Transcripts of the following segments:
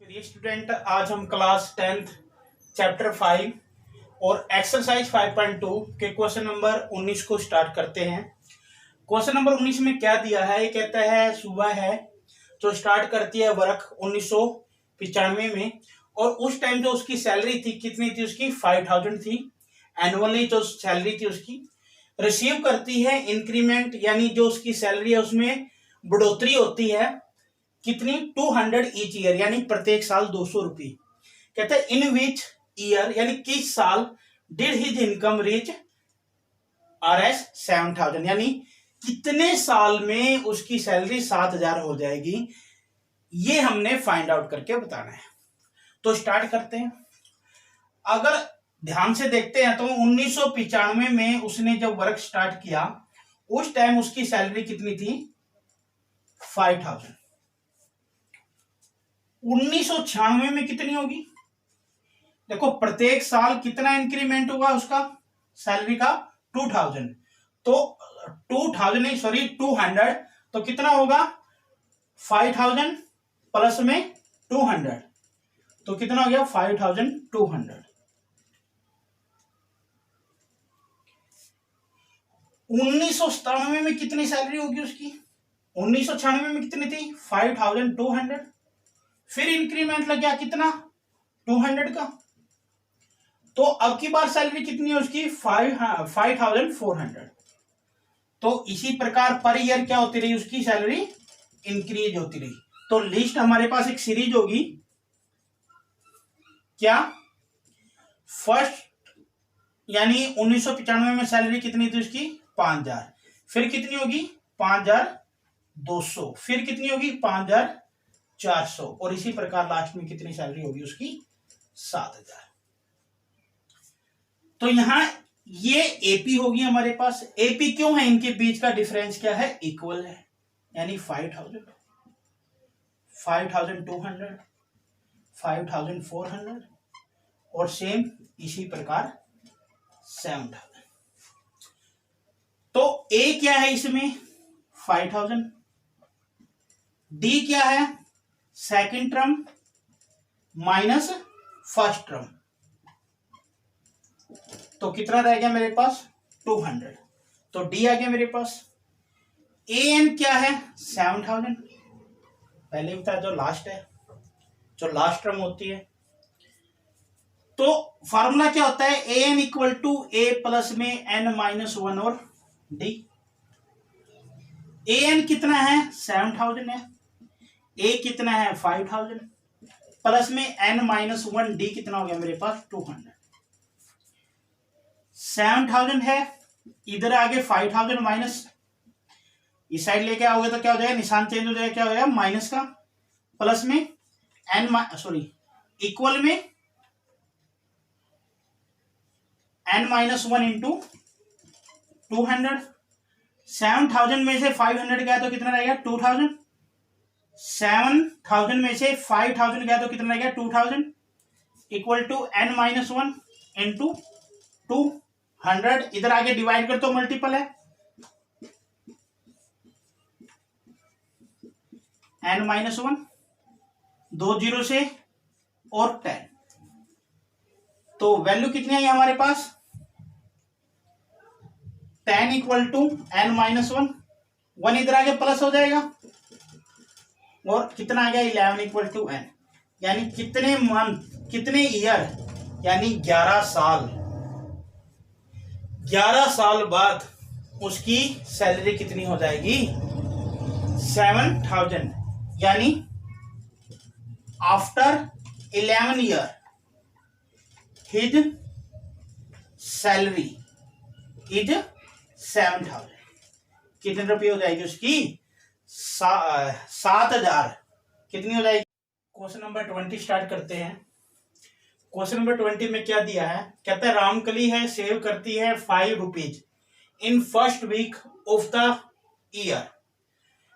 प्रिय स्टूडेंट, आज हम क्लास 10th चैप्टर 5 और एक्सरसाइज 5.2 के क्वेश्चन नंबर 19 को स्टार्ट करते हैं। क्वेश्चन नंबर 19 में क्या दिया है? ये कहता है सुबह है जो स्टार्ट करती है वर्क 1995 में और उस टाइम जो उसकी सैलरी थी कितनी थी? उसकी 5000 थी। एनुअली जो सैलरी थी उसकी रिसीव करती है इंक्रीमेंट, यानी जो उसकी सैलरी है उसमें बढ़ोतरी होती है कितनी? 200 ईच ईयर, यानी प्रत्येक साल 200 रुपये। कहते हैं इन विच ईयर, यानी किस साल did his income reach RS 7000, यानी कितने साल में उसकी सैलरी 7000 हो जाएगी। ये हमने फाइंड आउट करके बताना है। तो स्टार्ट करते हैं। अगर ध्यान से देखते हैं तो 1995 में उसने जब वर्क स्टार्ट किया उस टाइम उसकी सैलरी कितनी थी? 5000। 1996 में कितनी होगी? देखो प्रत्येक साल कितना इंक्रीमेंट हुआ उसका सैलरी का? 2000। तो 200 तो कितना होगा? 5000 प्लस में 200 तो कितना हो गया? 5200। 1997 में कितनी सैलरी होगी उसकी? 1996 में कितनी थी? 5200। फिर इंक्रीमेंट लग गया कितना? 200 का। तो अब की बार सैलरी कितनी है उसकी? 5400। तो इसी प्रकार पर ईयर क्या होती रही? उसकी सैलरी इंक्रीज होती रही। तो लिस्ट हमारे पास एक सीरीज होगी क्या? फर्स्ट यानी 1995 में सैलरी कितनी थी उसकी? 5000। फिर कितनी होगी? 5200। फिर कितनी होगी? 5400। और इसी प्रकार लास्ट में कितनी सैलरी होगी उसकी? 7000। तो यहां ये एपी होगी हमारे पास। एपी क्यों है? इनके बीच का डिफरेंस क्या है? इक्वल है, यानी 5000, 5200, 5400 और सेम इसी प्रकार 7000। तो ए क्या है इसमें? 5000। डी क्या है? Second term minus first term. तो कितना रह गया मेरे पास? 200। तो डी आ गया मेरे पास। ए एन क्या है? 7000। पहले बताया जो लास्ट है, जो लास्ट टर्म होती है। तो फार्मूला क्या होता है? A N equal to A plus में एन माइनस 1 और डी। ए एन कितना है? 7000 है। ए कितना है? 5000 प्लस में एन माइनस 1 डी कितना हो गया मेरे पास? 200। 7000 है, इधर आगे 5000 माइनस, इस साइड लेके आओगे तो क्या हो जाएगा? निशान चेंज हो जाएगा, क्या हो जाएगा? माइनस का, प्लस में इक्वल में एन माइनस 1 इंटू 200। 7000 में से 500 गया तो कितना रहेगा? 2000। 7000 में से 5000 गया तो कितना रहेगा? 2000 equal to n minus 1 into 200। इधर आगे डिवाइड कर तो मल्टीपल है, एन माइनस 1 2 जीरो से और 10। तो वैल्यू कितनी आई हमारे पास? 10 इक्वल टू एन माइनस 1 इधर आगे प्लस हो जाएगा और कितना आ गया? 11 इक्वल टू एन, यानी कितने मंथ, कितने ईयर, यानी 11 साल। 11 साल बाद उसकी सैलरी कितनी हो जाएगी? 7000, यानी after 11 year his salary is 7000। कितने रुपये हो जाएगी उसकी? 7000। कितनी हो जाएगी? क्वेश्चन नंबर 20 स्टार्ट करते हैं। क्वेश्चन नंबर 20 में क्या दिया है? कहता है रामकली है सेव करती है 5 rupees in first week of the year,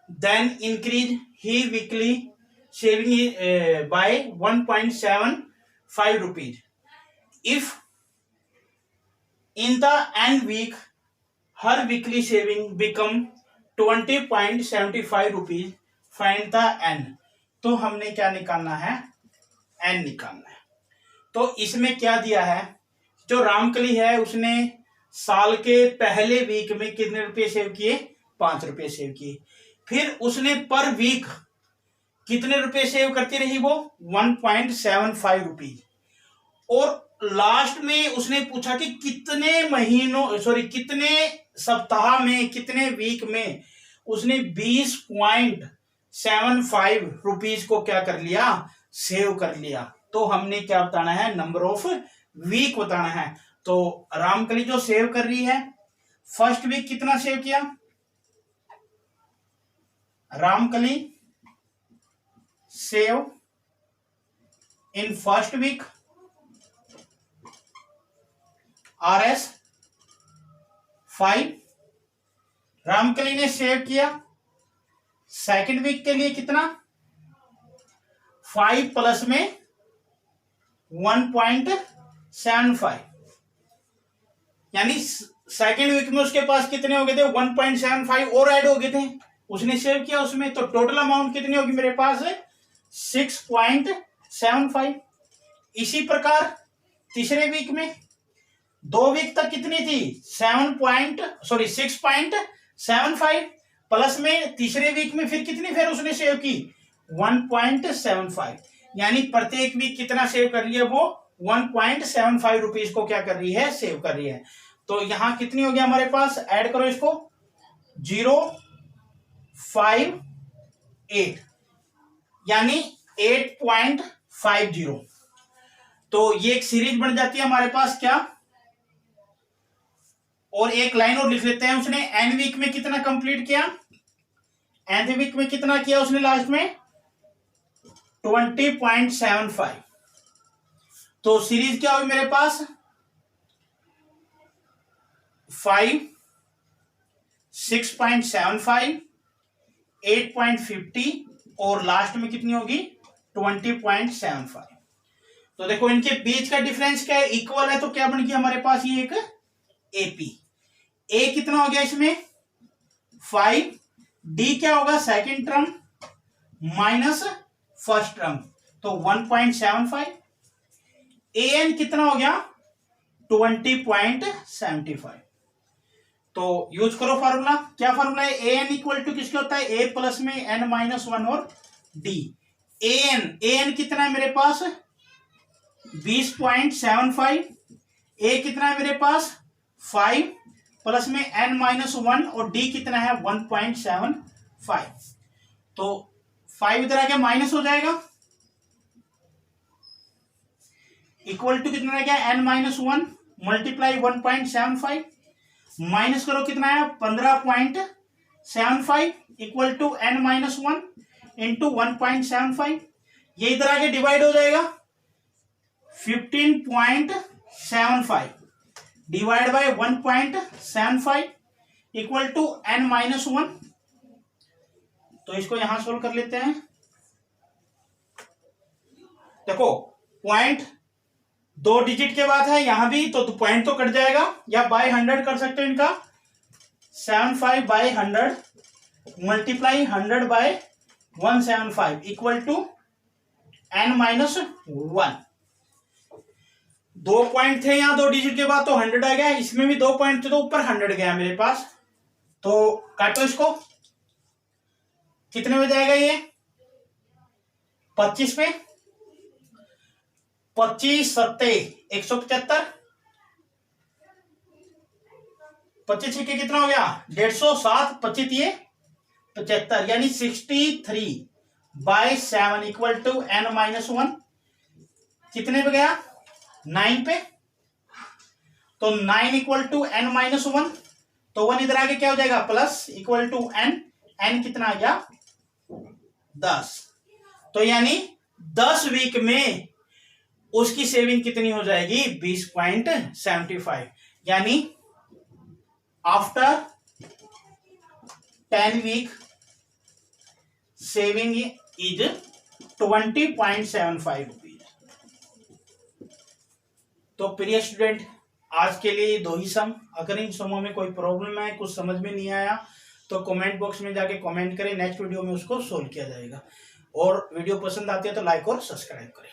then increase he weekly saving by 1.75 rupees if in the end week her weekly saving become 20.75 rupees, find the n. तो हमने क्या निकालना है? एन निकालना है। तो इसमें क्या दिया है, जो रामकली है उसने साल के पहले वीक में कितने रुपए सेव किए, 5 रुपए सेव किए। फिर उसने पर वीक कितने रुपए सेव करती रही, वो 1.75 रुपीज। और लास्ट में उसने पूछा कि कितने महीनों कितने सप्ताह में, कितने वीक में उसने 20.75 रुपीज को क्या कर लिया, सेव कर लिया। तो हमने क्या बताना है, नंबर ऑफ वीक बताना है। तो रामकली जो सेव कर रही है, फर्स्ट वीक कितना सेव किया, Ramkali save in first week RS 5। Ramkali ने सेव किया सेकंड वीक के लिए कितना, 5 प्लस में 1.75, यानी सेकंड वीक में उसके पास कितने हो गए थे, 1.75 और ऐड हो गए थे, उसने सेव किया उसमें। तो टोटल अमाउंट कितनी होगी मेरे पास, 6.75। इसी प्रकार तीसरे वीक में 2 वीक तक कितनी थी, 6.75 प्लस में तीसरे वीक में फिर कितनी फिर उसने सेव की, 1.75, यानी प्रत्येक वीक कितना सेव कर रही है वो, 1.75 रुपीज को क्या कर रही है, सेव कर रही है। तो यहां कितनी हो गया हमारे पास, ऐड करो इसको, 0.58 यानी 8.50। तो ये एक सीरीज बन जाती है हमारे पास क्या, और एक लाइन और लिख लेते हैं, उसने एन वीक में कितना कंप्लीट किया, एन वीक में कितना किया उसने लास्ट में, 20.75। तो सीरीज क्या होगी मेरे पास, 5, 6.75, 8.50 और लास्ट में कितनी होगी, 20.75। तो देखो इनके बीच का डिफरेंस क्या है, इक्वल है, तो क्या बन गया हमारे पास ये एक एपी। ए कितना हो गया इसमें, 5, डी क्या होगा, second term minus first term, तो 1.75। ए एन कितना हो गया, 20.75। तो यूज करो फार्मूला, क्या फार्मूला है, ए एन इक्वल टू किसके होता है, ए प्लस में एन माइनस 1 और डी। ए एन कितना है मेरे पास, 20.75, ए कितना है मेरे पास 5 प्लस में एन माइनस 1 और डी कितना है 1.75। तो 5 इधर आके माइनस हो जाएगा, इक्वल टू कितना रह गया, एन माइनस 1 मल्टीप्लाई 1.75, माइनस करो कितना है 15.75 equal to n minus 1 into 1.75, ये इधर आके डिवाइड हो जाएगा 15.75 divide by 1.75 equal to n minus 1। तो इसको यहां सोल्व कर लेते हैं। देखो पॉइंट 2 डिजिट के बाद है यहां भी, तो पॉइंट तो कट जाएगा, या बाय 100 कर सकते हो इनका, 75 by 100 multiply 100 by 175 equal to n minus 1। 2 point थे यहां 2 डिजिट के बाद, तो 100 आ गया, इसमें भी 2 पॉइंट थे तो ऊपर 100 गया मेरे पास। तो काटो इसको, कितने में जाएगा ये 25 पे, 25 सत्ते 175, 25 छिके कितना हो गया 150, 7 25 ये 75 यानी 63 by 7 equal to n minus 1। कितने पे गया 9 पे, तो 9 इक्वल टू एन माइनस 1, तो 1 इधर आगे क्या हो जाएगा plus equal to n, n कितना आ गया 10। तो यानी 10 वीक में उसकी सेविंग कितनी हो जाएगी 20.75, यानी after 10 week saving is 20.75 rupees. तो प्रिय स्टूडेंट आज के लिए 2 ही सम, अगर इन समों में कोई प्रॉब्लम है, कुछ समझ में नहीं आया तो कमेंट बॉक्स में जाके कमेंट करें, नेक्स्ट वीडियो में उसको सोल्व किया जाएगा। और वीडियो पसंद आती है तो लाइक और सब्सक्राइब करें।